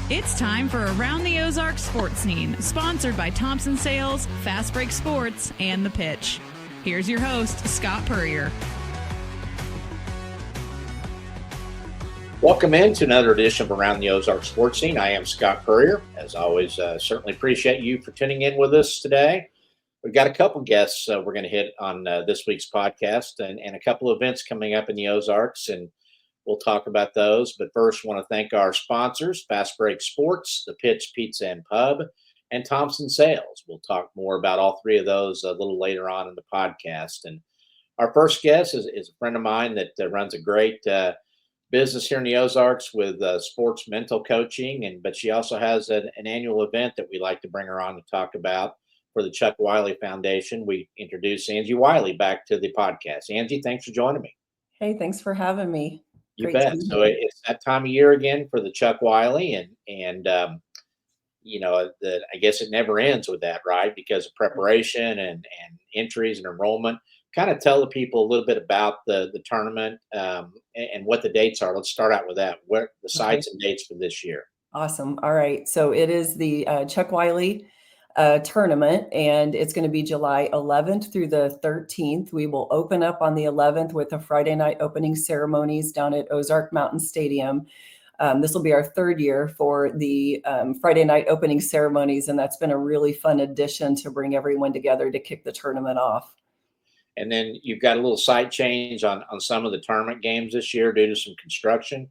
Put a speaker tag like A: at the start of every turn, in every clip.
A: It's time for Around the Ozarks Sports Scene, sponsored by Thompson Sales, Fast Break Sports, and The Pitch. Here's your host, Scott Purrier.
B: Welcome into another edition of Around the Ozarks Sports Scene. I am Scott Purrier. As always, certainly appreciate you for tuning in with us today. We've got a couple guests we're going to hit on this week's podcast and a couple of events coming up in the Ozarks, and we'll talk about those. But first, I want to thank our sponsors, Fast Break Sports, The Pitch Pizza and Pub, and Thompson Sales. We'll talk more about all three of those a little later on in the podcast. And our first guest is a friend of mine that runs a great business here in the Ozarks with sports mental coaching, but she also has an annual event that we like to bring her on to talk about for the Chuck Wiley Foundation. We introduce Angie Wiley back to the podcast. Angie, thanks for joining me.
C: Hey, thanks for having me.
B: You bet. So it's that time of year again for the Chuck Wiley, and I guess it never ends with that, right? Because of preparation and entries and enrollment. Kind of tell the people a little bit about the tournament and what the dates are. Let's start out with that. What the sites and dates for this year?
C: Awesome. All right. So it is the Chuck Wiley tournament, and it's going to be July 11th through the 13th. We will open up on the 11th with a Friday night opening ceremonies down at Ozark Mountain Stadium. This will be our third year for the Friday night opening ceremonies, and that's been a really fun addition to bring everyone together to kick the tournament off.
B: And then you've got a little site change on some of the tournament games this year due to some construction.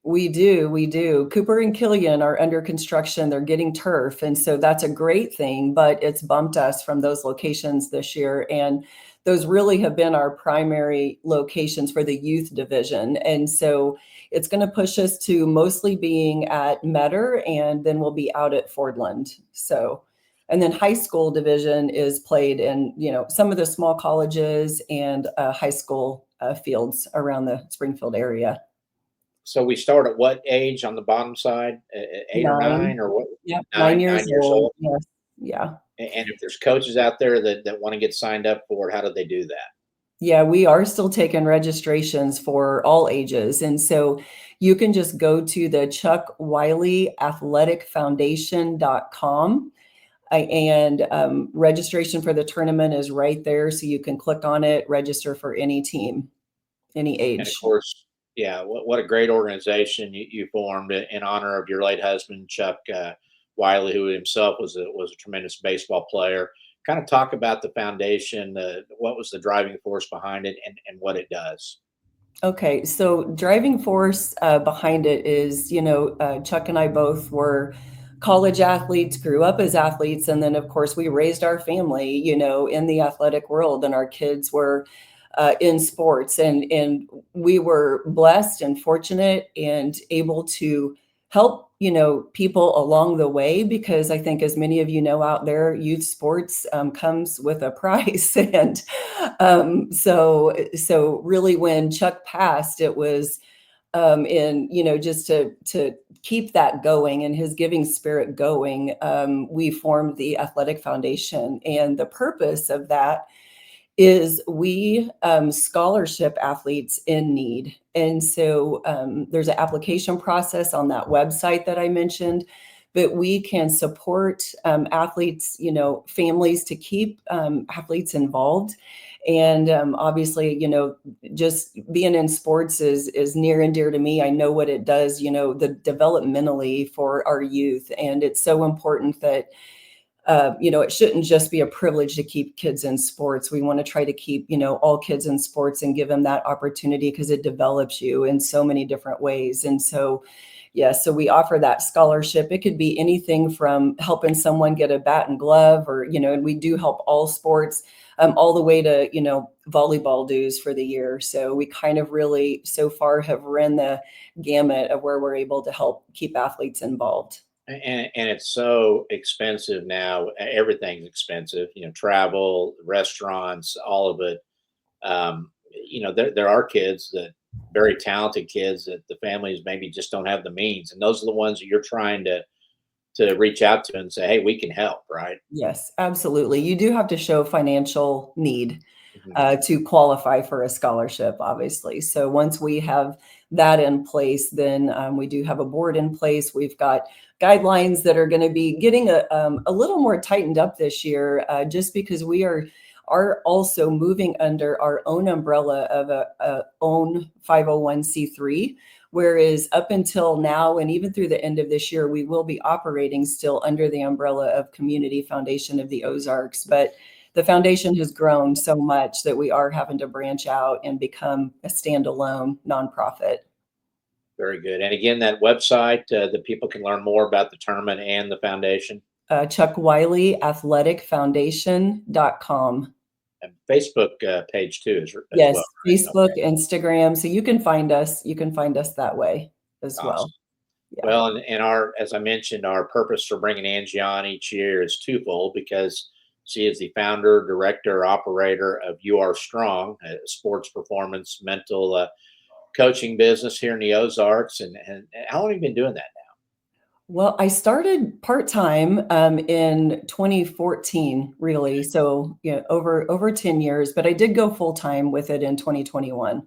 C: We do. Cooper and Killian are under construction. They're getting turf. And so that's a great thing, but it's bumped us from those locations this year. And those really have been our primary locations for the youth division. And so it's going to push us to mostly being at Metter, and then we'll be out at Fordland. And then high school division is played in, some of the small colleges and high school fields around the Springfield area.
B: So we start at what age on the bottom side? 8 or 9 or what?
C: Yeah, 9 years old. Yes. Yeah.
B: And if there's coaches out there that want to get signed up for it, how do they do that?
C: Yeah, we are still taking registrations for all ages. And so you can just go to the Chuck Wiley Athletic Foundation.com. And registration for the tournament is right there. So you can click on it, register for any team, any age.
B: And of course, yeah, what a great organization you formed in honor of your late husband, Chuck Wiley, who himself was a tremendous baseball player. Kind of talk about the foundation, what was the driving force behind it and what it does.
C: Okay, so driving force behind it is, Chuck and I both were college athletes, grew up as athletes, and then of course we raised our family, in the athletic world, and our kids were in sports, and we were blessed and fortunate and able to help, people along the way, because I think, as many of you know out there, youth sports comes with a price. And so really when Chuck passed, it was just to keep that going and his giving spirit going, we formed the Athletic Foundation. And the purpose of that is we scholarship athletes in need. And so there's an application process on that website that I mentioned, but we can support athletes, families, to keep athletes involved. And obviously, just being in sports is near and dear to me. I know what it does, the developmentally for our youth. And it's so important that it shouldn't just be a privilege to keep kids in sports. We want to try to keep, all kids in sports and give them that opportunity, because it develops you in so many different ways. And so, so we offer that scholarship. It could be anything from helping someone get a bat and glove, or, and we do help all sports, all the way to, volleyball dues for the year. So we kind of really so far have run the gamut of where we're able to help keep athletes involved.
B: And it's so expensive now. Everything's expensive, travel, restaurants, all of it. There are kids very talented kids that the families maybe just don't have the means. And those are the ones that you're trying to reach out to and say, hey, we can help, right?
C: Yes, absolutely. You do have to show financial need. to qualify for a scholarship, obviously. So once we have that in place, then we do have a board in place. We've got guidelines that are going to be getting a little more tightened up this year, just because we are also moving under our own umbrella of a own 501c3. Whereas up until now, and even through the end of this year, we will be operating still under the umbrella of Community Foundation of the Ozarks. But the foundation has grown so much that we are having to branch out and become a standalone nonprofit.
B: Very good. And again, that website that people can learn more about the tournament and the foundation.
C: Chuck Wiley Athletic Foundation.com.
B: And Facebook page too, as
C: yes,
B: well.
C: Right? Facebook, okay. Instagram. So you can find us. You can find us that way as
B: awesome.
C: Well.
B: Yeah. Well, and our, as I mentioned, our purpose for bringing Angie on each year is twofold, because she is the founder, director, operator of You Are Strong, a sports performance, mental coaching business here in the Ozarks. And how long have you been doing that now?
C: Well, I started part-time in 2014, really. So, over 10 years, but I did go full-time with it in 2021.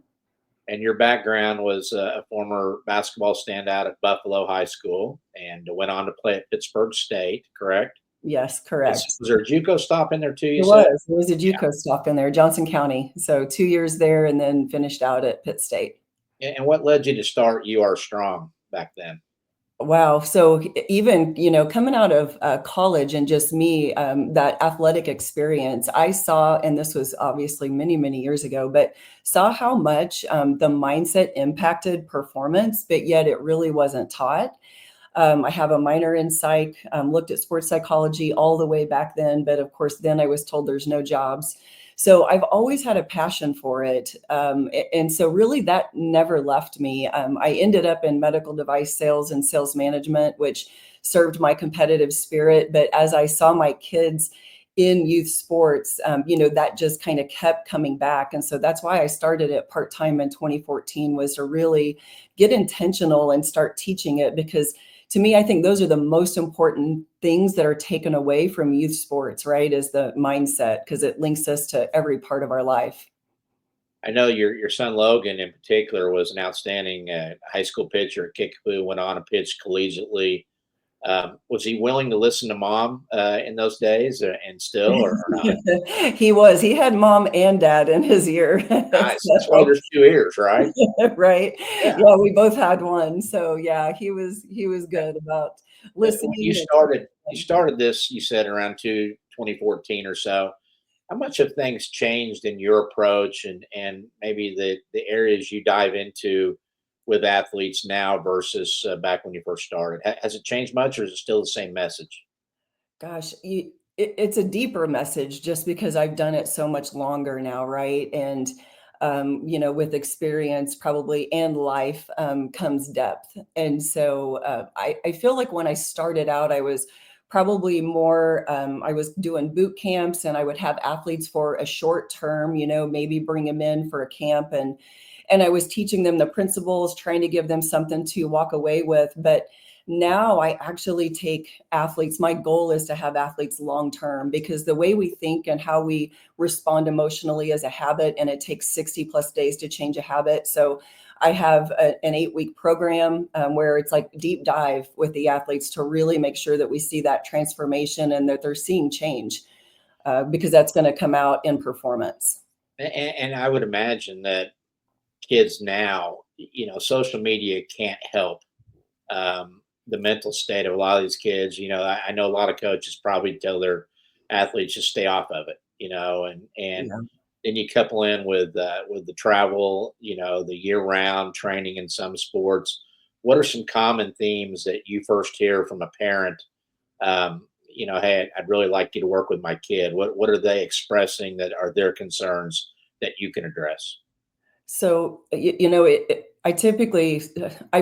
B: And your background was a former basketball standout at Buffalo High School and went on to play at Pittsburgh State, correct?
C: Yes, correct.
B: Was there a JUCO stop in there too?
C: It was a JUCO stop in there, Johnson County. So 2 years there and then finished out at Pitt State.
B: And what led you to start You Are Strong back then?
C: Wow. So even, coming out of college and just me, that athletic experience, I saw, and this was obviously many, many years ago, but saw how much the mindset impacted performance, but yet it really wasn't taught. I have a minor in psych, looked at sports psychology all the way back then, but of course, then I was told there's no jobs. So I've always had a passion for it. And so really that never left me. I ended up in medical device sales and sales management, which served my competitive spirit. But as I saw my kids in youth sports, that just kind of kept coming back. And so that's why I started it part-time in 2014, was to really get intentional and start teaching it, because to me, I think those are the most important things that are taken away from youth sports, right? Is the mindset, because it links us to every part of our life.
B: I know your son Logan in particular was an outstanding high school pitcher at Kickapoo, went on to pitch collegiately. Was he willing to listen to mom in those days and still, or not?
C: He was. He had mom and dad in his ear.
B: Nice. That's why there's 2 ears, right?
C: Right. Yeah, we both had one. So yeah, he was good about listening.
B: You started this, you said, around 2014 or so. How much have things changed in your approach and maybe the areas you dive into with athletes now versus back when you first started? Has it changed much, or is it still the same message?
C: Gosh, it's a deeper message just because I've done it so much longer now, right? And with experience probably and life comes depth. And so I feel like when I started out, I was probably more, I was doing boot camps, and I would have athletes for a short term, maybe bring them in for a camp, and I was teaching them the principles, trying to give them something to walk away with. But now I actually take athletes. My goal is to have athletes long-term, because the way we think and how we respond emotionally is a habit, and it takes 60 plus days to change a habit. So I have an 8-week program where it's like deep dive with the athletes to really make sure that we see that transformation and that they're seeing change, because that's going to come out in performance.
B: And I would imagine that kids now, social media can't help the mental state of a lot of these kids. I know a lot of coaches probably tell their athletes just stay off of it, and then you couple in with the travel, the year-round training in some sports. What are some common themes that you first hear from a parent? Hey, I'd really like you to work with my kid. What are they expressing that are their concerns that you can address?
C: So, I've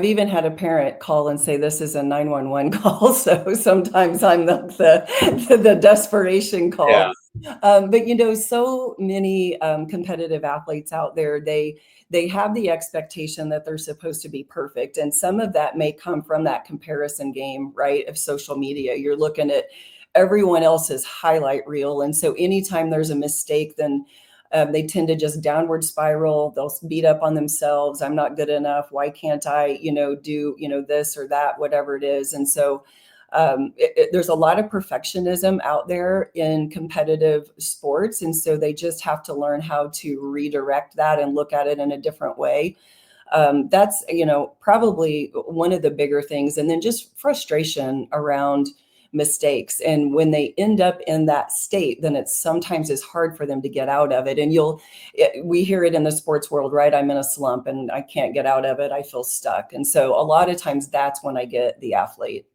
C: even had a parent call and say, this is a 911 call. So sometimes I'm the desperation call.
B: Yeah.
C: But, so many competitive athletes out there, they have the expectation that they're supposed to be perfect. And some of that may come from that comparison game, right, of social media. You're looking at everyone else's highlight reel. And so anytime there's a mistake, then They tend to just downward spiral. They'll beat up on themselves. I'm not good enough. Why can't I, do, this or that, whatever it is. And so there's a lot of perfectionism out there in competitive sports. And so they just have to learn how to redirect that and look at it in a different way. That's, probably one of the bigger things. And then just frustration around mistakes. And when they end up in that state, then it's sometimes is hard for them to get out of it. And we hear it in the sports world, right? I'm in a slump and I can't get out of it. I feel stuck. And so a lot of times that's when I get the athlete.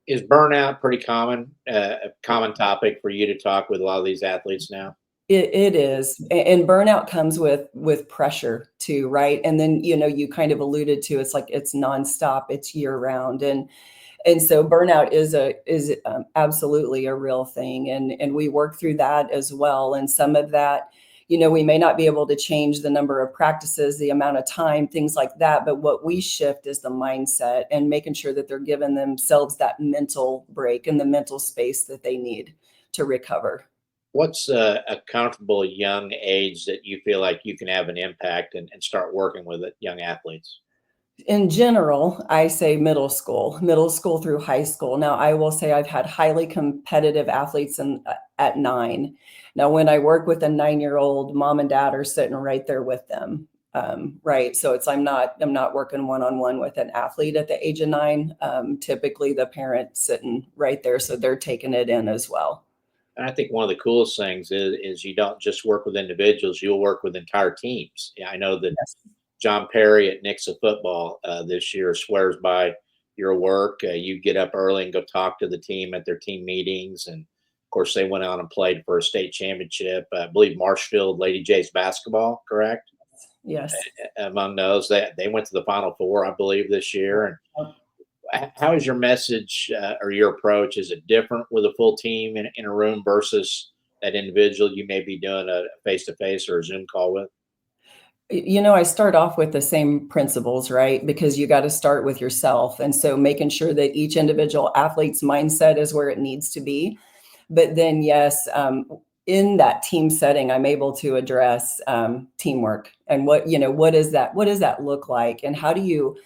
B: Is burnout pretty common, a common topic for you to talk with a lot of these athletes now?
C: It is. And burnout comes with pressure too, right? And then, you kind of alluded to, it's like, it's nonstop, it's year round. And so burnout is absolutely a real thing. And we work through that as well. And some of that, we may not be able to change the number of practices, the amount of time, things like that. But what we shift is the mindset and making sure that they're giving themselves that mental break and the mental space that they need to recover.
B: What's a comfortable young age that you feel like you can have an impact and start working with young athletes?
C: In general, I say middle school through high school. Now, I will say I've had highly competitive athletes at 9. Now, when I work with a 9-year-old, mom and dad are sitting right there with them. Right. So I'm not working one-on-one with an athlete at the age of 9. Typically the parent's sitting right there. So they're taking it in as well.
B: And I think one of the coolest things is you don't just work with individuals, you'll work with entire teams. Yeah, I know that
C: Yes.
B: John Perry at Nixa Football this year swears by your work. You get up early and go talk to the team at their team meetings. And of course, they went on and played for a state championship. I believe Marshfield Lady Jays basketball, correct?
C: Yes.
B: Among those, they went to the Final Four, I believe, this year. And how is your message or your approach? Is it different with a full team in a room versus that individual you may be doing a face-to-face or a Zoom call with?
C: I start off with the same principles, right? Because you got to start with yourself. And so making sure that each individual athlete's mindset is where it needs to be. But then, yes, in that team setting, I'm able to address teamwork and what does that look like? And how do you,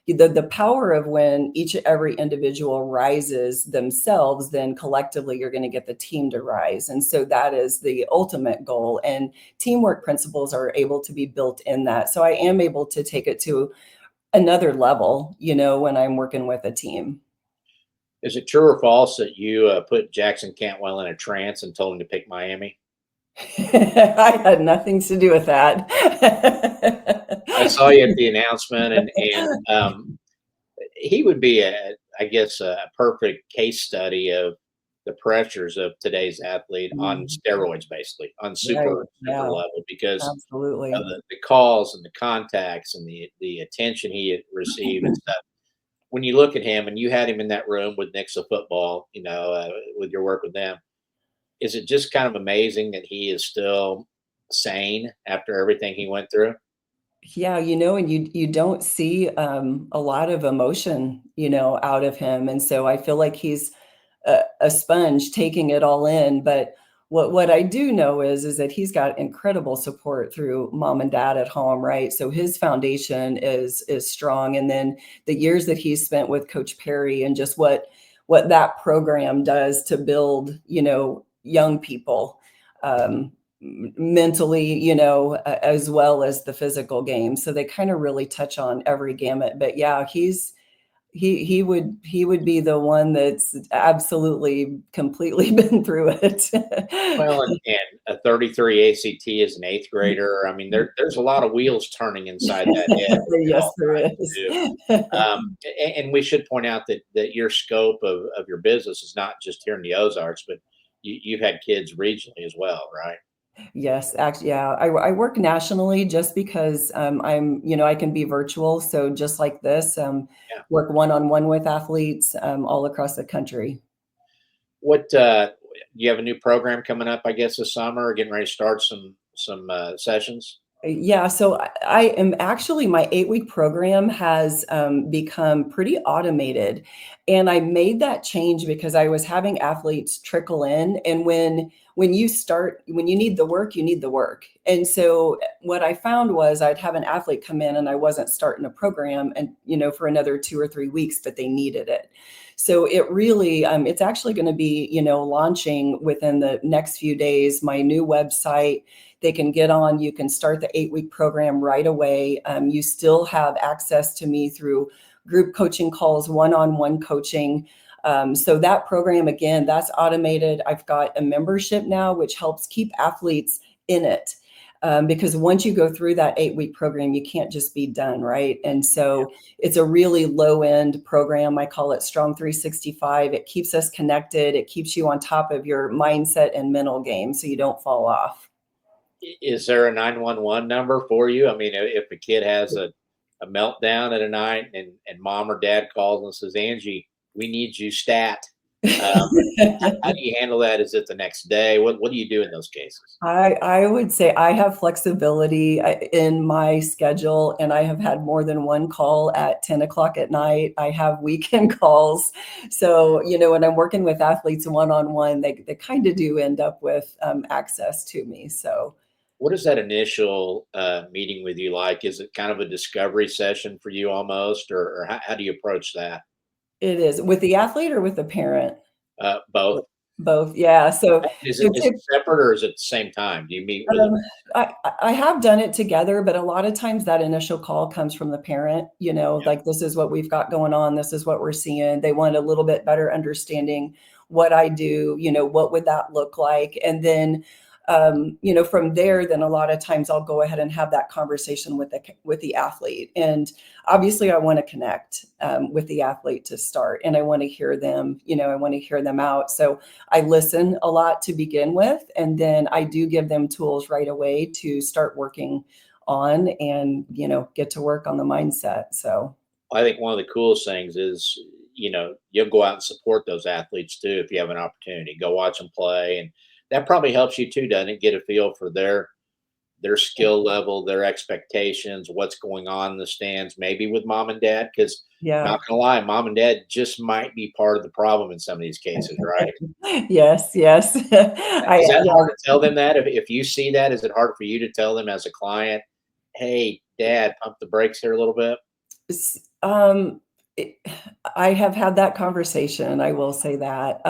C: the power of when every individual rises themselves, then collectively you're going to get the team to rise. And so that is the ultimate goal. And teamwork principles are able to be built in that. So I am able to take it to another level, when I'm working with a team.
B: Is it true or false that you put Jackson Cantwell in a trance and told him to pick Miami?
C: I had nothing to do with that.
B: I saw you at the announcement, and he would be I guess, a perfect case study of the pressures of today's athlete on steroids, basically on super level, because
C: Absolutely.
B: of the calls and the contacts and the attention he had received and stuff. When you look at him, and you had him in that room with Nixa Football, with your work with them, is it just kind of amazing that he is still sane after everything he went through?
C: Yeah, and you don't see a lot of emotion, out of him. And so I feel like he's a sponge taking it all in. But what I do know is that he's got incredible support through mom and dad at home, right? So his foundation is strong. And then the years that he's spent with Coach Perry and just what that program does to build, young people. Mentally, as well as the physical game. So they kind of really touch on every gamut. But yeah, he would be the one that's absolutely completely been through it.
B: Well, and a 33 ACT as an eighth grader. I mean, there's a lot of wheels turning inside that head.
C: Yes, there is.
B: And we should point out that your scope of your business is not just here in the Ozarks, but you've had kids regionally as well, right?
C: Yes, actually, yeah. I work nationally just because I can be virtual. So just like this,
B: Yeah.
C: work one-on-one with athletes all across the country.
B: What you have a new program coming up, I guess, this summer, or getting ready to start some sessions?
C: Yeah, so I am actually, my 8-week program has become pretty automated. And I made that change because I was having athletes trickle in. And when you need the work, you need the work. And so what I found was I'd have an athlete come in and I wasn't starting a program and, for another 2 or 3 weeks, but they needed it. So it really, it's actually going to be, launching within the next few days, my new website. They can get on, you can start the 8-week program right away. You still have access to me through group coaching calls, one-on-one coaching. So that program, again, that's automated. I've got a membership now, which helps keep athletes in it. Because once you go through that 8-week program, you can't just be done, right? And so it's a really low-end program. I call it Strong 365. It keeps us connected. It keeps you on top of your mindset and mental game so you don't fall off.
B: Is there a 911 number for you? I mean, if a kid has a meltdown at a night and mom or dad calls and says, Angie, we need you stat. How do you handle that? Is it the next day? What do you do in those cases?
C: I would say I have flexibility in my schedule, and I have had more than one call at 10 o'clock at night. I have weekend calls. So, when I'm working with athletes one-on-one, they kind of do end up with access to me. So
B: What is that initial meeting with you like? Is it kind of a discovery session for you almost, or how do you approach that?
C: it is with the athlete or with the parent?
B: Both.
C: Both. Yeah. So
B: Is it separate or is it at the same time? Do you meet with
C: Um,
B: them?
C: I have done it together, but a lot of times that initial call comes from the parent, like, this is what we've got going on. This is what we're seeing. They want a little bit better understanding what I do, what would that look like? And then, from there, then a lot of times I'll go ahead and have that conversation with the athlete. And obviously I want to connect with the athlete to start, and I want to hear them, I want to hear them out. So I listen a lot to begin with, and then I do give them tools right away to start working on and, get to work on the mindset. So
B: I think one of the coolest things is, you'll go out and support those athletes too if you have an opportunity. Go watch them play, and that probably helps you too, doesn't it? Get a feel for their skill level, their expectations, what's going on in the stands, maybe with mom and dad. Because
C: yeah.
B: not gonna lie, mom and dad just might be part of the problem in some of these cases, right?
C: Yes, yes.
B: Is that
C: Yeah.
B: hard to tell them that? If you see that, is it hard for you to tell them as a client, hey, dad, pump the brakes here a little bit?
C: S- Um, it- I have had that conversation. I will say that.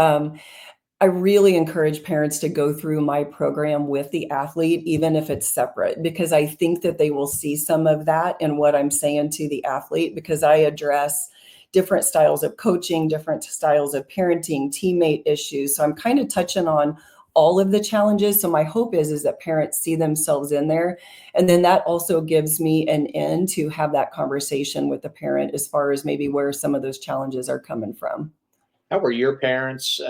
C: I really encourage parents to go through my program with the athlete, even if it's separate, because I think that they will see some of that in what I'm saying to the athlete, because I address different styles of coaching, different styles of parenting, teammate issues. So I'm kind of touching on all of the challenges. So my hope is that parents see themselves in there. And then that also gives me an in to have that conversation with the parent as far as maybe where some of those challenges are coming from.
B: How were your parents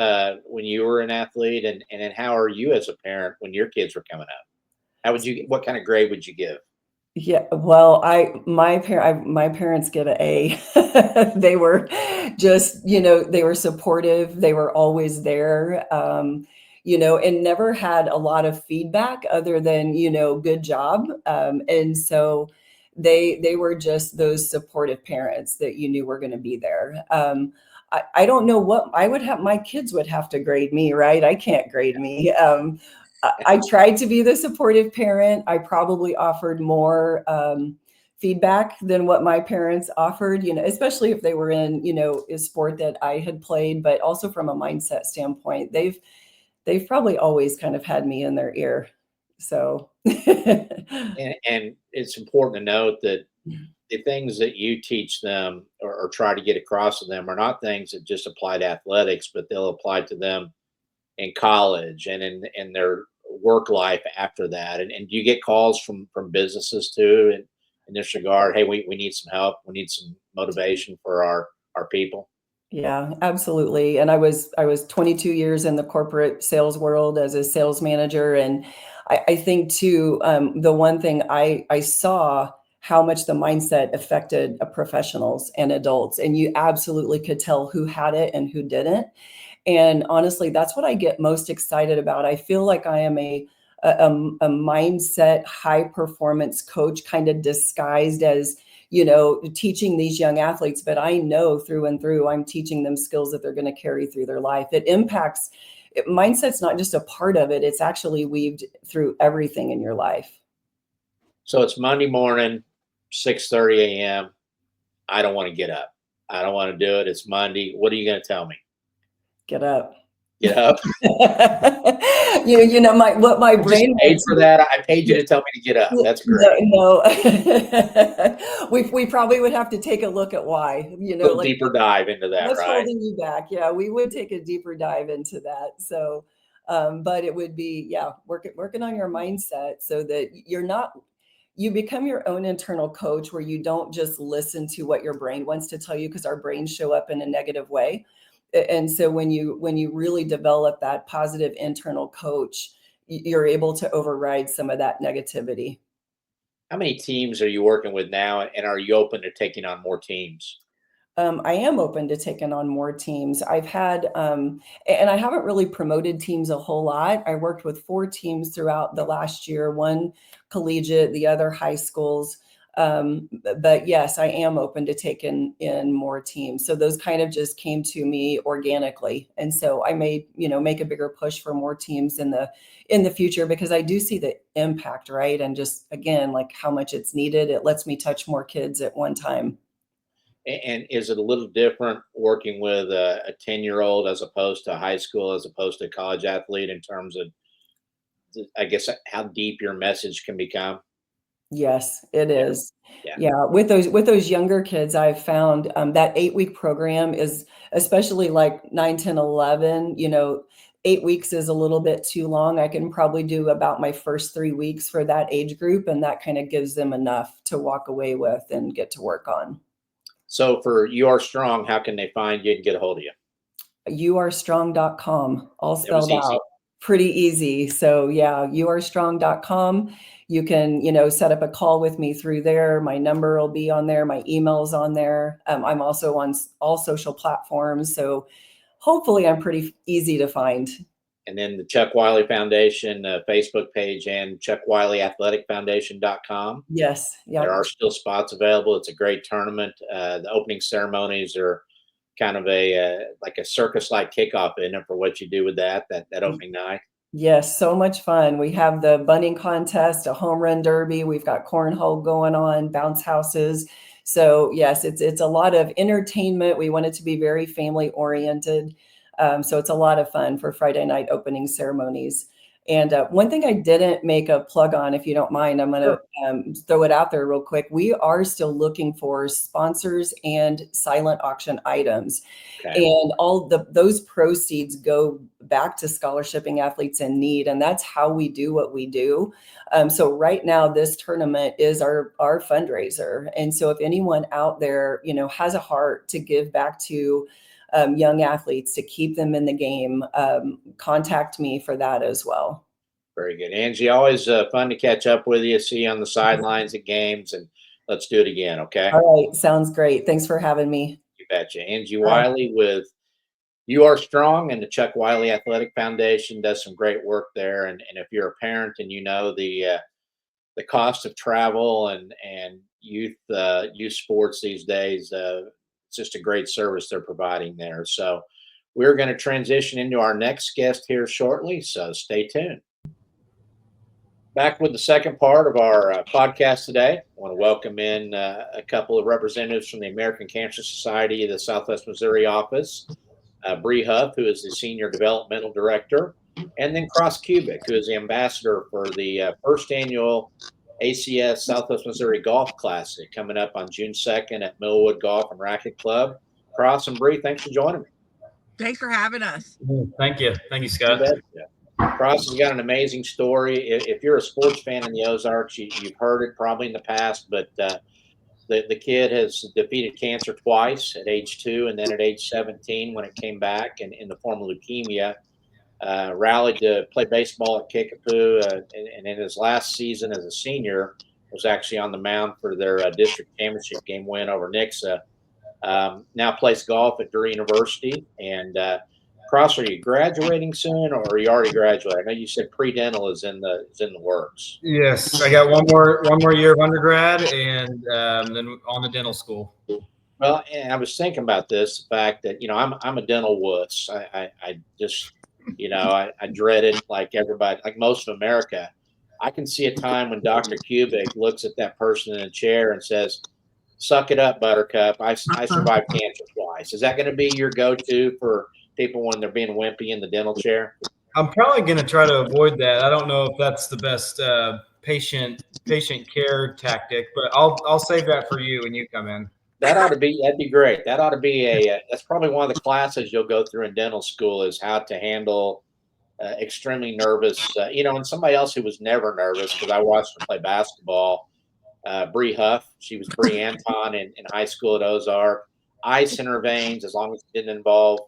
B: when you were an athlete, and then how are you as a parent when your kids were coming up? How would you? What kind of grade would you give?
C: Yeah, well, my parents get an A. They were just, they were supportive. They were always there, and never had a lot of feedback other than, good job. And so they were just those supportive parents that you knew were going to be there. I don't know what I would have. My kids would have to grade me, right? I can't grade me. I tried to be the supportive parent. I probably offered more feedback than what my parents offered, especially if they were in, a sport that I had played, but also from a mindset standpoint, they've probably always kind of had me in their ear. So
B: And it's important to note that the things that you teach them or try to get across to them are not things that just apply to athletics, but they'll apply to them in college and in their work life after that. And do you get calls from businesses too in this regard? Hey, we need some help. We need some motivation for our people.
C: Yeah, absolutely. And I was 22 years in the corporate sales world as a sales manager, and I think too, the one thing I saw how much the mindset affected professionals and adults, and you absolutely could tell who had it and who didn't. And honestly, that's what I get most excited about. I feel like I am a a mindset, high performance coach, kind of disguised as, teaching these young athletes. But I know through and through, I'm teaching them skills that they're going to carry through their life. Mindset's not just a part of it. It's actually weaved through everything in your life.
B: So it's Monday morning, 6:30 a.m. I don't want to get up. I don't want to do it. It's Monday. What are you going to tell me?
C: Get up.
B: Get up.
C: My brain
B: paid for that. I paid you to tell me to get up. That's great.
C: No. we probably would have to take a look at why.
B: Like, deeper dive into that.
C: What's
B: right?
C: holding you back? Yeah, we would take a deeper dive into that. So, but it would be working on your mindset so that you become your own internal coach, where you don't just listen to what your brain wants to tell you, because our brains show up in a negative way. And so when you really develop that positive internal coach, you're able to override some of that negativity.
B: How many teams are you working with now, and are you open to taking on more teams?
C: I am open to taking on more teams. I've had, and I haven't really promoted teams a whole lot. I worked with 4 teams throughout the last year, 1 collegiate, the other high schools. But yes, I am open to taking in more teams. So those kind of just came to me organically. And so I may, make a bigger push for more teams in the future, because I do see the impact, right? And just, again, like how much it's needed. It lets me touch more kids at one time.
B: And is it a little different working with a 10-year-old as opposed to high school, as opposed to a college athlete, in terms of, I guess, how deep your message can become?
C: Yes, it is.
B: Yeah.
C: Yeah. With those younger kids, I've found that 8-week program is, especially like 9, 10, 11, 8 weeks is a little bit too long. I can probably do about my first 3 weeks for that age group, and that kind of gives them enough to walk away with and get to work on.
B: So for You Are Strong, how can they find you and get a hold of you?
C: youarestrong.com, all spelled out. Pretty easy. So yeah, youarestrong.com. You can, set up a call with me through there. My number will be on there. My email's on there. I'm also on all social platforms. So hopefully I'm pretty easy to find.
B: And then the Chuck Wiley Foundation Facebook page, and chuckwileyathleticcfoundation.com.
C: Yes. Yeah.
B: There are still spots available. It's a great tournament. The opening ceremonies are kind of like a circus-like kickoff in it for what you do with that opening night.
C: Yes, so much fun. We have the bunting contest, a home run derby. We've got cornhole going on, bounce houses. So yes, it's a lot of entertainment. We want it to be very family oriented. So it's a lot of fun for Friday night opening ceremonies. And one thing I didn't make a plug on, if you don't mind, I'm going to throw it out there real quick. We are still looking for sponsors and silent auction items. Okay. And all those proceeds go back to scholarshiping athletes in need. And that's how we do what we do. So right now, this tournament is our fundraiser. And so if anyone out there, has a heart to give back to young athletes, to keep them in the game, contact me for that as well.
B: Very good. Angie, always fun to catch up with you, see you on the sidelines at games, and let's do it again, okay?
C: All right. Sounds great. Thanks for having me.
B: You betcha. Angie Wiley with You Are Strong and the Chuck Wiley Athletic Foundation does some great work there. And if you're a parent and the cost of travel and youth sports these days, it's just a great service they're providing there. So we're going to transition into our next guest here shortly, so stay tuned. Back with the second part of our podcast today. I want to welcome in a couple of representatives from the American Cancer Society, the Southwest Missouri office, Bree Huff, who is the Senior Developmental Director, and then Cross Kubik, who is the ambassador for the first annual ACS Southwest Missouri Golf Classic coming up on June 2nd at Millwood Golf and Racket Club. Cross and Bree, thanks for joining me.
D: Thanks for having us.
E: Thank you. Thank you, Scott.
B: Cross has got an amazing story. If you're a sports fan in the Ozarks, you've heard it probably in the past, but the kid has defeated cancer twice, at age 2 and then at age 17 when it came back and in the form of leukemia. Rallied to play baseball at Kickapoo, and in his last season as a senior was actually on the mound for their district championship game win over Nixa. Now plays golf at Drury University, and Cross, are you graduating soon, or are you already graduated? I know you said pre-dental is in the works.
E: Yes, I got one more year of undergrad, and then on the dental school.
B: Well, and I was thinking about this, the fact that, I'm a dental wuss. I just, I dread it like everybody, like most of America. I can see a time when Dr. Kubik looks at that person in a chair and says, "Suck it up, Buttercup. I survived cancer twice." Is that going to be your go-to for people when they're being wimpy in the dental chair?
E: I'm probably going to try to avoid that. I don't know if that's the best patient care tactic, but I'll save that for you when you come in.
B: That'd be great. That ought to be that's probably one of the classes you'll go through in dental school, is how to handle extremely nervous, and somebody else who was never nervous, because I watched her play basketball, Bree Huff. She was Bree Anton in high school at Ozark. Ice in her veins, as long as it didn't involve,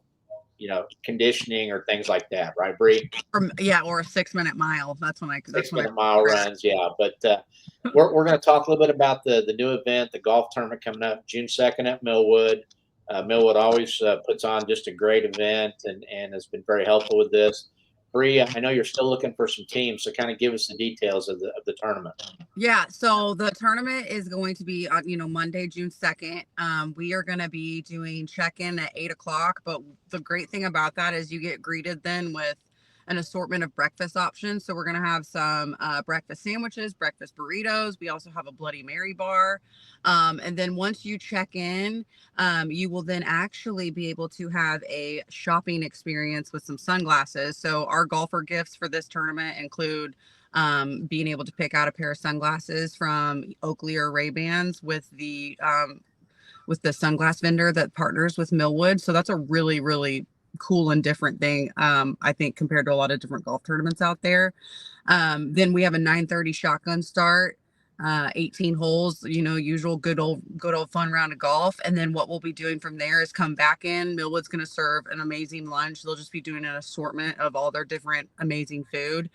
B: conditioning or things like that, right, Bree?
D: Or a 6-minute mile. That's when I
B: 6-minute mile runs, yeah. But we're going to talk a little bit about the new event, the golf tournament coming up June 2nd at Millwood. Millwood always puts on just a great event and has been very helpful with this. Bree, I know you're still looking for some teams, so kind of give us the details of the tournament.
D: Yeah, so the tournament is going to be on, Monday, June 2nd. We are going to be doing check-in at 8:00, but the great thing about that is you get greeted then with an assortment of breakfast options. So we're going to have some breakfast sandwiches, breakfast burritos. We also have a Bloody Mary bar. And then once you check in, you will then actually be able to have a shopping experience with some sunglasses. So our golfer gifts for this tournament include being able to pick out a pair of sunglasses from Oakley or Ray-Bans with the sunglass vendor that partners with Millwood. So that's a really, really cool and different thing, I think, compared to a lot of different golf tournaments out there. Then we have a 9:30 shotgun start, 18 holes, usual good old fun round of golf. And then what we'll be doing from there is come back in. Millwood's going to serve an amazing lunch. They'll just be doing an assortment of all their different amazing food.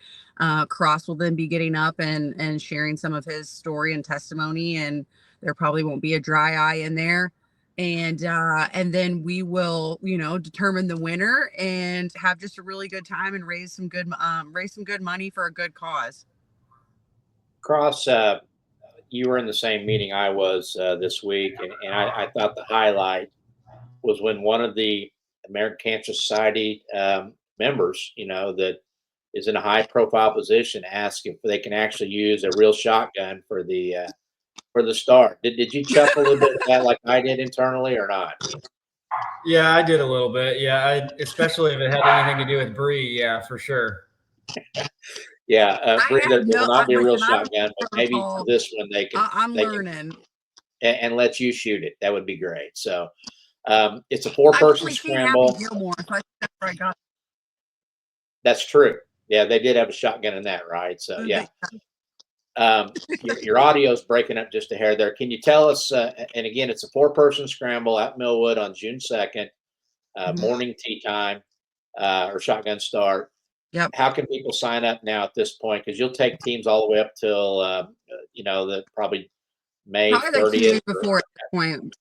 D: Cross will then be getting up and sharing some of his story and testimony, and there probably won't be a dry eye in there. And then we will, determine the winner and have just a really good time and raise some good money for a good cause.
B: Cross, you were in the same meeting I was this week, and I thought the highlight was when one of the American Cancer Society members, that is in a high-profile position, asked if they can actually use a real shotgun for the start. Did you chuckle a little bit at that, like I did internally, or not?
E: Yeah, I did a little bit. Yeah, especially if it had anything to do with Bree. Yeah, for sure.
B: Yeah, Bree, there will not be a real shotgun, but maybe for this one they can.
D: I'm learning.
B: And let you shoot it. That would be great. So it's a 4-person scramble. That's true. Yeah, they did have a shotgun in that, right? So yeah. Your audio is breaking up just a hair there. Can you tell us, and again, it's a 4-person scramble at Millwood on June 2nd, morning tee time, or shotgun start.
D: Yep.
B: How can people sign up now at this point? Because you'll take teams all the way up till, the probably May 30th.
D: Before at this point.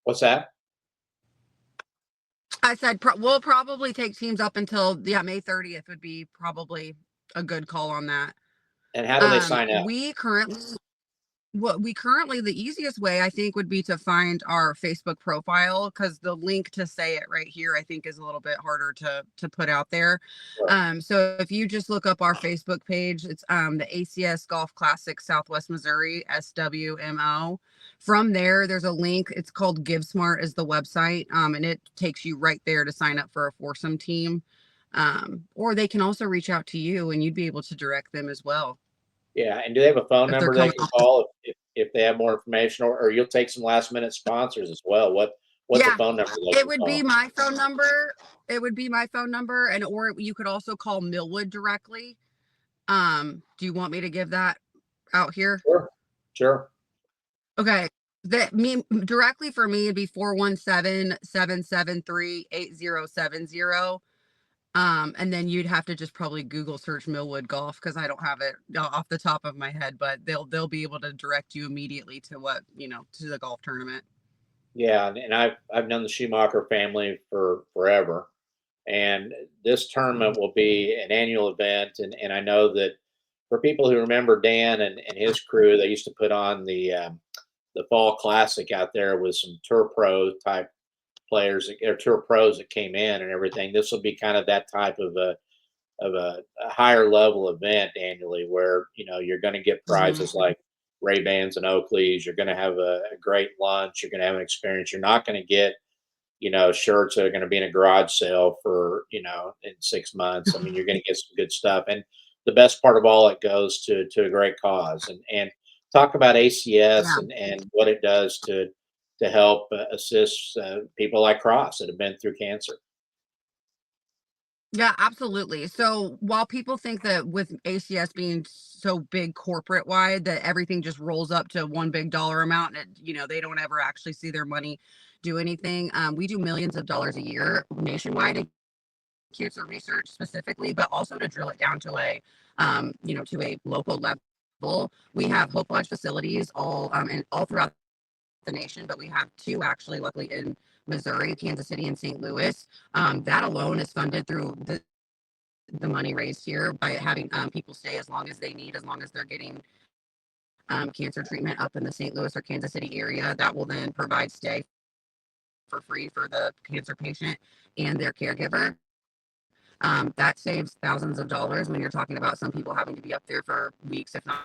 B: What's that?
D: I said we'll probably take teams up until May 30th would be probably a good call on that.
B: And how do they sign up?
D: We currently, the easiest way I think would be to find our Facebook profile, because the link to say it right here, I think, is a little bit harder to put out there. Sure. So if you just look up our Facebook page, it's the ACS Golf Classic Southwest Missouri, SWMO. From there's a link. It's called Give Smart is the website. And it takes you right there to sign up for a foursome team. Or they can also reach out to you and you'd be able to direct them as well.
B: Yeah, and do they have a phone number they can call if they have more information, or you'll take some last minute sponsors as well? What's the phone number?
D: It would be my phone number. It would be my phone number, or you could also call Millwood directly. Do you want me to give that out here?
B: Sure.
D: Okay. Directly for me, it'd be 417-773-8070. And then you'd have to just probably Google search Millwood Golf, because I don't have it off the top of my head, but they'll be able to direct you immediately to to the golf tournament.
B: Yeah, and I've known the Schumacher family for forever, And this tournament will be an annual event. And I know that for people who remember Dan and his crew, they used to put on the fall classic out there with some tour pro type players or tour pros that came in and everything. This will be kind of that type of a higher level event annually, where you're going to get prizes like Ray-Bans and Oakleys. You're going to have a great lunch. You're going to have an experience. You're not going to get shirts that are going to be in a garage sale for in 6 months. I mean, you're going to get some good stuff, and the best part of all, it goes to a great cause. And talk about ACS and what it does to help assist people like Cross that have been through cancer.
D: Yeah, absolutely. So while people think that with ACS being so big corporate wide that everything just rolls up to one big dollar amount and they don't ever actually see their money do anything, we do millions of dollars a year nationwide in cancer research specifically, but also to drill it down to to a local level. We have Hope Lodge facilities all throughout the nation, but we have two actually, luckily, in Missouri, Kansas City, and St. Louis. That alone is funded through the money raised here by having people stay as long as they need, as long as they're getting cancer treatment up in the St. Louis or Kansas City area. That will then provide stay for free for the cancer patient and their caregiver. That saves thousands of dollars when you're talking about some people having to be up there for weeks, if not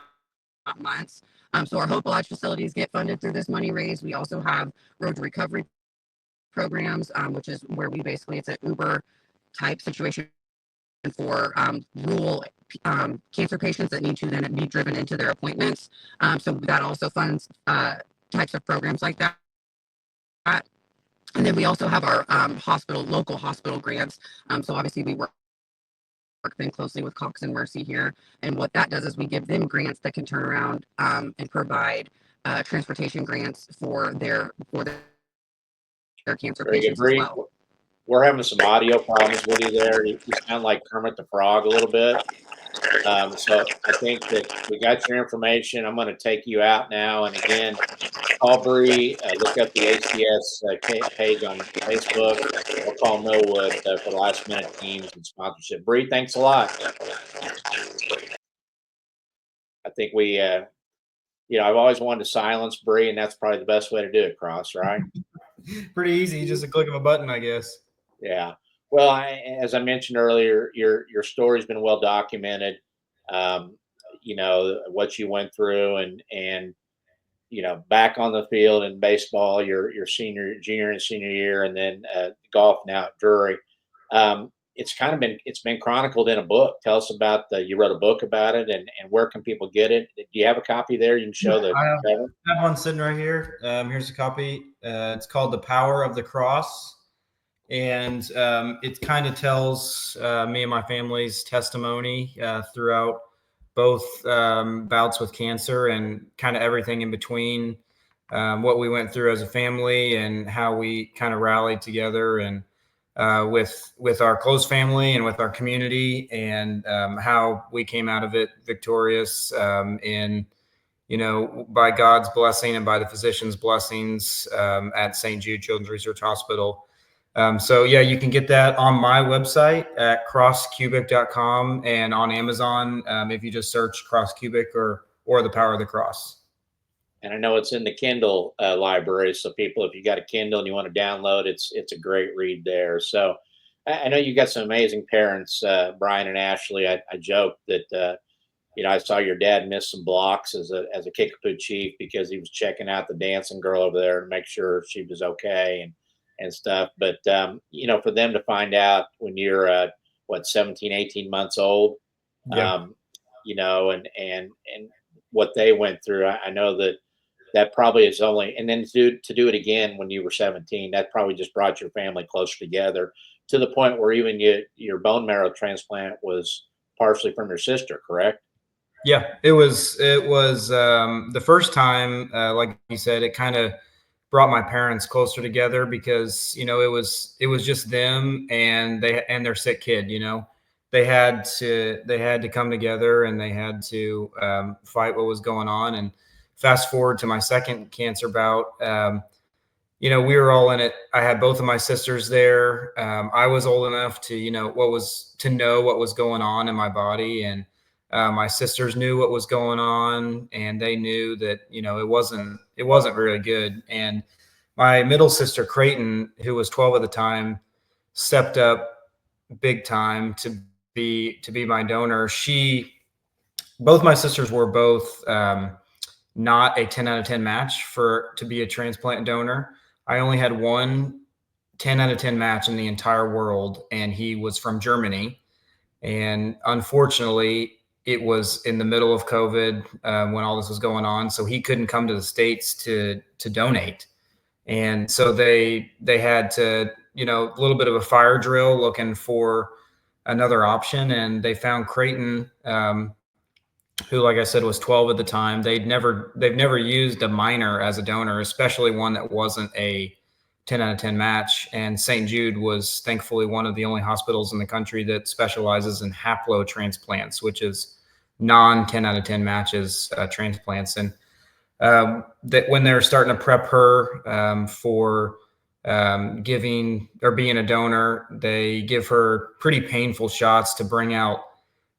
D: months. So our Hope Lodge facilities get funded through this money raised. We also have road to recovery programs, which is where it's an Uber type situation for rural cancer patients that need to then be driven into their appointments. So that also funds types of programs like that. And then we also have our local hospital grants. So obviously we work then closely with Cox and Mercy here. And what that does is we give them grants that can turn around and provide transportation grants for their cancer
B: Very good,
D: patients as
B: Bree.
D: well.
B: We're having some audio problems with you there. You sound like Kermit the Frog a little bit. So I think that we got your information. I'm going to take you out now. And again, call Bree, look up the ACS page on Facebook, or call Millwood for last minute teams and sponsorship. Bree, thanks a lot. I think I've always wanted to silence Bree, and that's probably the best way to do it, Cross, right?
E: Pretty easy, just a click of a button, I guess.
B: Yeah. Well, as I mentioned earlier, your story's been well documented. What you went through, and back on the field in baseball, your junior and senior year, and then golf now at Drury. It's been chronicled in a book. Tell us about you wrote a book about it, and where can people get it? Do you have a copy there? You can show the cover.
E: I have one sitting right here. Here's a copy. It's called The Power of the Cross. And it kind of tells me and my family's testimony throughout both bouts with cancer and kind of everything in between, what we went through as a family and how we kind of rallied together, and with our close family and with our community, and how we came out of it victorious by God's blessing and by the physician's blessings at St. Jude Children's Research Hospital. So yeah, you can get that on my website at crosskubik.com, and on Amazon if you just search Cross Kubik or The Power of the Cross.
B: And I know it's in the Kindle library, so people, if you got a Kindle and you want to download, it's a great read there. So I know you got some amazing parents, Brian and Ashley. I joked that I saw your dad miss some blocks as a Kickapoo chief because he was checking out the dancing girl over there to make sure she was okay and stuff. But, for them to find out when you're, 17, 18 months old,
E: Yeah.
B: and what they went through, I know that probably is only, and then to do it again when you were 17, that probably just brought your family closer together to the point where even your bone marrow transplant was partially from your sister, correct?
E: Yeah, it was the first time, like you said, it kind of brought my parents closer together because, it was just them and their sick kid. They had to come together, and they had to fight what was going on. And fast forward to my second cancer bout, we were all in it. I had both of my sisters there. I was old enough to, know what was going on in my body. And my sisters knew what was going on, and they knew that, it wasn't really good. And my middle sister, Creighton, who was 12 at the time, stepped up big time to be my donor. Both my sisters were both not a 10 out of 10 match to be a transplant donor. I only had one 10 out of 10 match in the entire world, and he was from Germany. And unfortunately, it was in the middle of COVID when all this was going on, so he couldn't come to the States to donate. And so they had to, a little bit of a fire drill looking for another option, and they found Creighton, who, like I said, was 12 at the time. They've never used a minor as a donor, especially one that wasn't a 10 out of 10 match. And St. Jude was thankfully one of the only hospitals in the country that specializes in haplo transplants, which is non 10 out of 10 matches transplants. And that when they're starting to prep her for giving or being a donor, they give her pretty painful shots to bring out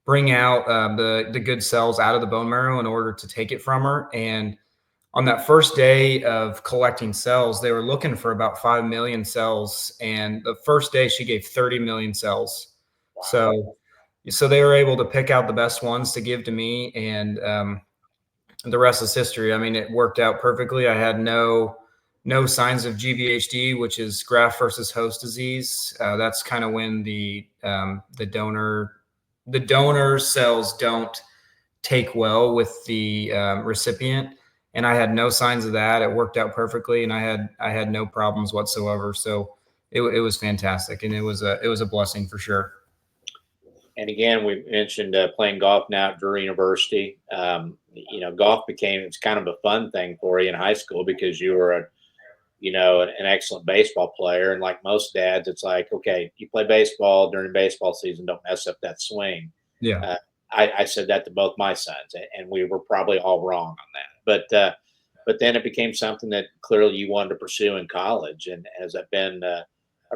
E: the good cells out of the bone marrow in order to take it from her. And on that first day of collecting cells, they were looking for about 5 million cells. And the first day she gave 30 million cells. Wow. So they were able to pick out the best ones to give to me. And the rest is history. I mean, it worked out perfectly. I had no signs of GVHD, which is graft versus host disease. That's kind of when the donor cells don't take well with the recipient. And I had no signs of that. It worked out perfectly, and I had no problems whatsoever. So it was fantastic, and it was a blessing for sure.
B: And again, we mentioned playing golf now at Drew University. Golf it's kind of a fun thing for you in high school because you were an excellent baseball player. And like most dads, it's like, okay, you play baseball during baseball season, don't mess up that swing.
E: Yeah.
B: I said that to both my sons, and we were probably all wrong on that. But then it became something that clearly you wanted to pursue in college. And has that been a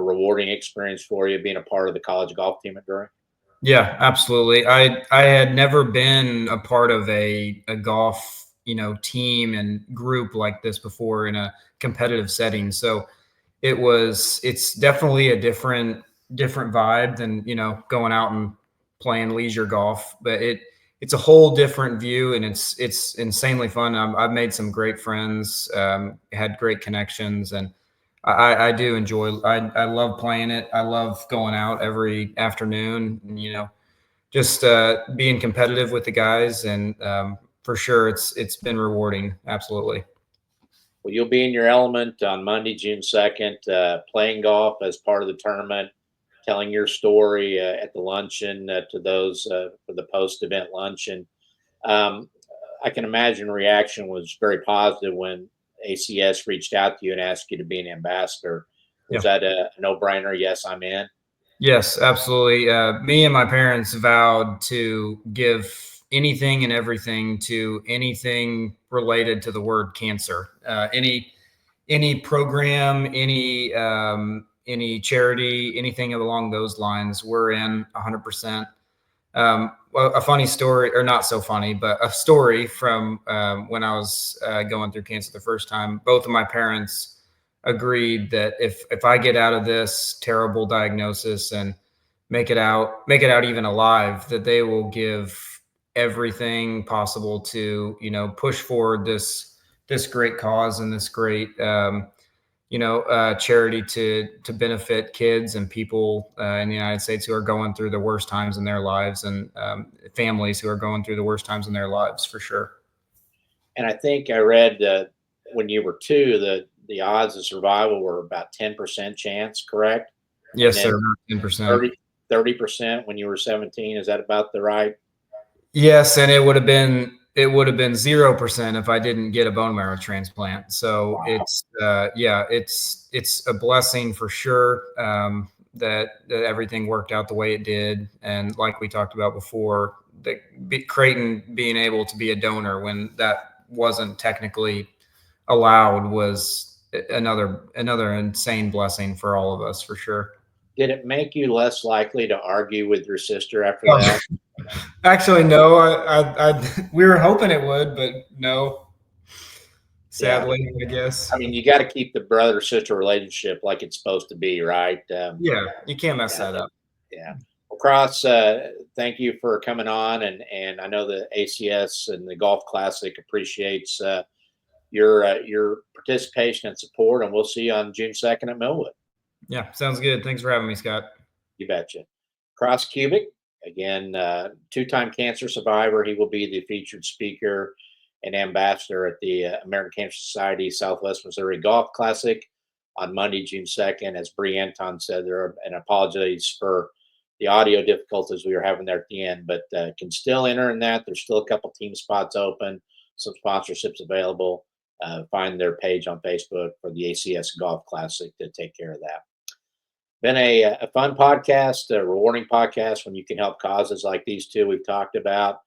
B: rewarding experience for you, being a part of the college golf team at Drury?
E: Yeah, absolutely. I had never been a part of a golf, team and group like this before in a competitive setting. So it's definitely a different vibe than, going out and playing leisure golf, but it's a whole different view, and it's insanely fun. I've made some great friends, had great connections, and I do enjoy. I love playing it. I love going out every afternoon, and, just being competitive with the guys, and for sure, it's been rewarding. Absolutely.
B: Well, you'll be in your element on Monday, June 2nd, playing golf as part of the tournament, telling your story at the luncheon to those for the post-event luncheon. I can imagine the reaction was very positive when ACS reached out to you and asked you to be an ambassador. Was that a no-brainer? Yes, I'm in.
E: Yes, absolutely. Me and my parents vowed to give anything and everything to anything related to the word cancer. Any program, any charity, anything along those lines, we're in 100%. Well, a funny story, or not so funny, but a story from when I was going through cancer the first time. Both of my parents agreed that if I get out of this terrible diagnosis and make it out even alive, that they will give everything possible to, push forward this great cause and this great charity to benefit kids and people in the United States who are going through the worst times in their lives, and families who are going through the worst times in their lives, for sure.
B: And I think I read when you were 2, the odds of survival were about 10% chance, correct?
E: Yes, sir. 10%.
B: 30% when you were 17. Is that about the right?
E: Yes, and it would have been 0% if I didn't get a bone marrow transplant. So wow. It's a blessing for sure that everything worked out the way it did. And like we talked about before, Creighton being able to be a donor when that wasn't technically allowed was another insane blessing for all of us, for sure.
B: Did it make you less likely to argue with your sister after
E: Oh.
B: that?
E: Actually, no. We were hoping it would, but no. Sadly, I guess.
B: I mean, you got to keep the brother-sister relationship like it's supposed to be, right?
E: Yeah, you can't mess that up.
B: Yeah. Well, Cross, thank you for coming on, and I know the ACS and the Golf Classic appreciates your participation and support, and we'll see you on June 2nd at Millwood.
E: Yeah, sounds good. Thanks for having me, Scott.
B: You betcha. Cross Kubik, again, two-time cancer survivor. He will be the featured speaker and ambassador at the American Cancer Society Southwest Missouri Golf Classic on Monday, June 2nd. As Bree Anton said, and apologies for the audio difficulties we were having there at the end, but can still enter in that. There's still a couple team spots open, some sponsorships available. Find their page on Facebook for the ACS Golf Classic to take care of that. Been a fun podcast, a rewarding podcast when you can help causes like these two we've talked about.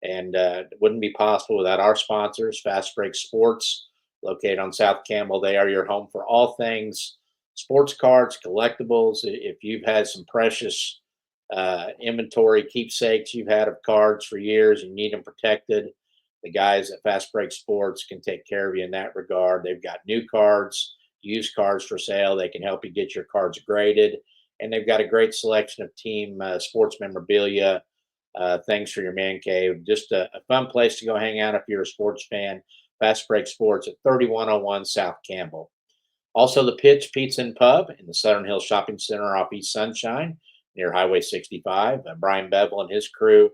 B: And it wouldn't be possible without our sponsors, Fast Break Sports, located on South Campbell. They are your home for all things sports cards, collectibles. If you've had some precious inventory keepsakes you've had of cards for years and you need them protected, the guys at Fast Break Sports can take care of you in that regard. They've got new cards, used cards for sale. They can help you get your cards graded. And they've got a great selection of team sports memorabilia, things for your man cave. Just a fun place to go hang out if you're a sports fan. Fast Break Sports at 3101 South Campbell. Also, the Pitch Pizza and Pub in the Southern Hills Shopping Center off East Sunshine near Highway 65. Brian Bevel and his crew.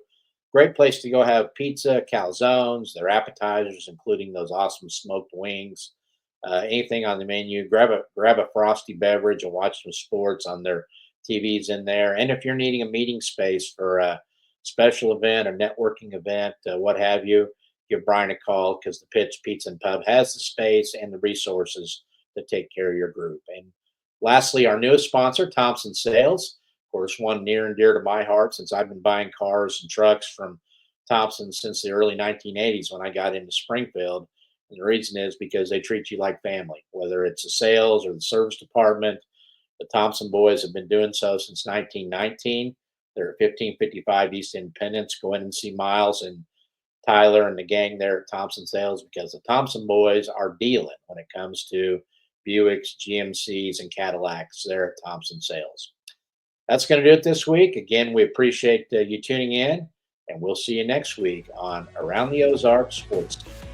B: Great place to go have pizza, calzones, their appetizers, including those awesome smoked wings. Anything on the menu, grab a frosty beverage and watch some sports on their TVs in there. And if you're needing a meeting space for a special event, a networking event, what have you, give Brian a call because the Pitch Pizza and Pub has the space and the resources to take care of your group. And lastly, our newest sponsor, Thompson Sales. Of course, one near and dear to my heart since I've been buying cars and trucks from Thompson since the early 1980s when I got into Springfield. And the reason is because they treat you like family, whether it's the sales or the service department. The Thompson boys have been doing so since 1919. They're at 1555 East Independence. Go in and see Miles and Tyler and the gang there at Thompson Sales because the Thompson boys are dealing when it comes to Buicks, GMCs, and Cadillacs there at Thompson Sales. That's going to do it this week. Again, we appreciate you tuning in, and we'll see you next week on Around the Ozarks Sports Team.